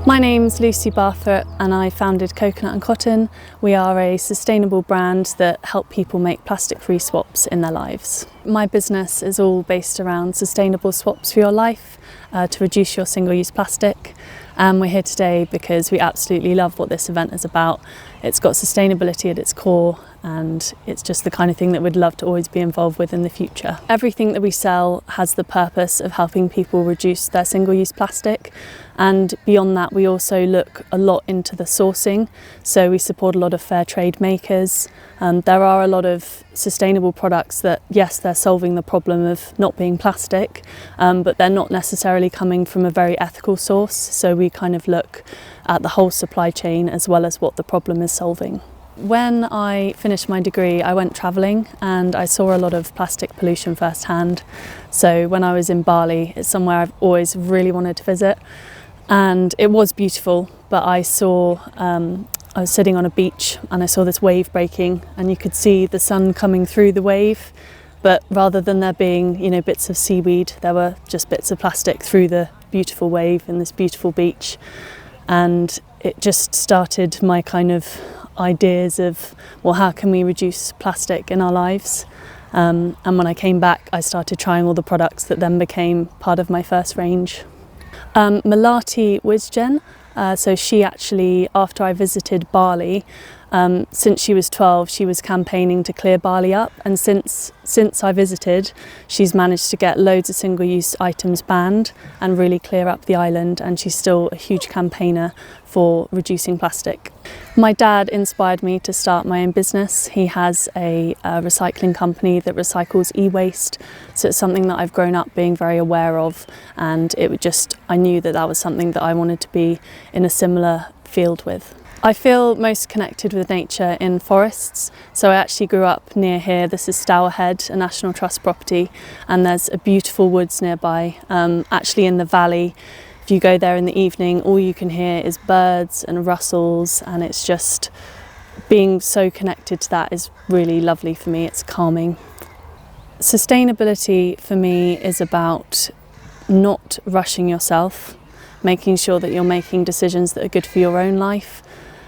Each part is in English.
My name's Lucy Barfoot and I founded Coconut and Cotton. We are a sustainable brand that help people make plastic-free swaps in their lives. My business is all based around sustainable swaps for your life to reduce your single-use plastic. And we're here today because we absolutely love what this event is about. It's got sustainability at its core and it's just the kind of thing that we'd love to always be involved with in the future. Everything that we sell has the purpose of helping people reduce their single-use plastic, and beyond that we also look a lot into the sourcing. So we support a lot of fair trade makers. There are a lot of sustainable products that, yes, they're solving the problem of not being plastic, but they're not necessarily coming from a very ethical source. So we kind of look at the whole supply chain as well as what the problem is solving. When I finished my degree, I went travelling and I saw a lot of plastic pollution firsthand. So when I was in Bali, it's somewhere I've always really wanted to visit, and it was beautiful, but I was sitting on a beach and I saw this wave breaking and you could see the sun coming through the wave, but rather than there being, bits of seaweed, there were just bits of plastic through the beautiful wave in this beautiful beach. And it just started my kind of ideas of, well, how can we reduce plastic in our lives? And when I came back, I started trying all the products that then became part of my first range. Melati Wisgen, so she actually, after I visited Bali, since she was 12, she was campaigning to clear Bali up, and since I visited, she's managed to get loads of single-use items banned and really clear up the island, and she's still a huge campaigner for reducing plastic. My dad inspired me to start my own business. He has a recycling company that recycles e-waste, so it's something that I've grown up being very aware of, and I knew that was something that I wanted to be in a similar field with. I feel most connected with nature in forests. So I actually grew up near here. This is Stourhead, a National Trust property, and there's a beautiful woods nearby. Actually in the valley, if you go there in the evening, all you can hear is birds and rustles, and it's just being so connected to that is really lovely for me. It's calming. Sustainability for me is about not rushing yourself, making sure that you're making decisions that are good for your own life.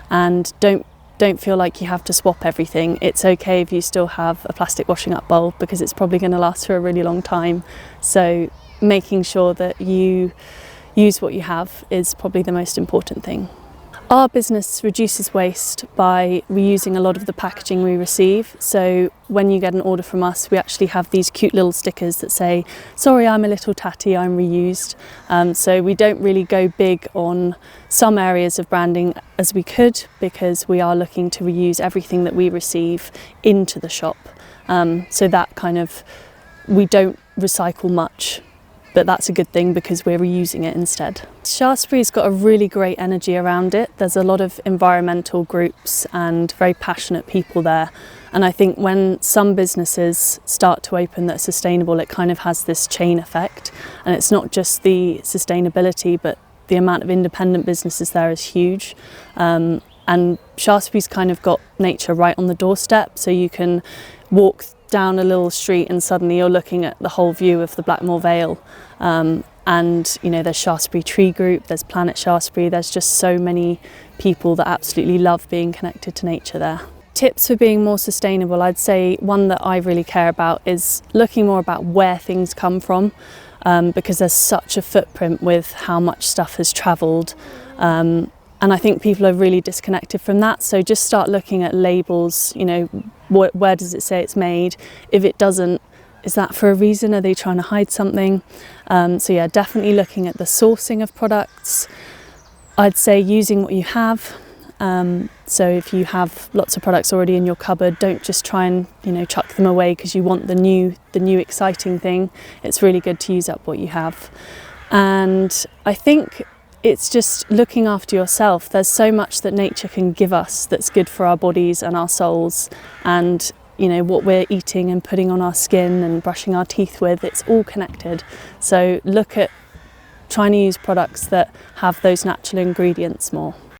And don't feel like you have to swap everything. It's okay if you still have a plastic washing up bowl, because it's probably going to last for a really long time. So making sure that you use what you have is probably the most important thing. Our business reduces waste by reusing a lot of the packaging we receive. So when you get an order from us, we actually have these cute little stickers that say, "Sorry, I'm a little tatty, I'm reused." So we don't really go big on some areas of branding as we could, because we are looking to reuse everything that we receive into the shop. So that we don't recycle much, but that's a good thing because we're reusing it instead. Shaftesbury's got a really great energy around it. There's a lot of environmental groups and very passionate people there. And I think when some businesses start to open that are sustainable, it kind of has this chain effect. And it's not just the sustainability, but the amount of independent businesses there is huge. And Shaftesbury's kind of got nature right on the doorstep, so you can walk down a little street and suddenly you're looking at the whole view of the Blackmore Vale. And there's Shaftesbury Tree Group, there's Planet Shaftesbury, there's just so many people that absolutely love being connected to nature there. Tips for being more sustainable, I'd say one that I really care about is looking more about where things come from, because there's such a footprint with how much stuff has travelled. And I think people are really disconnected from that. So just start looking at labels, where does it say it's made? If it doesn't, is that for a reason? Are they trying to hide something? So yeah, definitely looking at the sourcing of products. I'd say using what you have. So if you have lots of products already in your cupboard, don't just try and chuck them away because you want the new exciting thing. It's really good to use up what you have. And I think it's just looking after yourself. There's so much that nature can give us that's good for our bodies and our souls, and what we're eating and putting on our skin and brushing our teeth with, it's all connected. So look at trying to use products that have those natural ingredients more.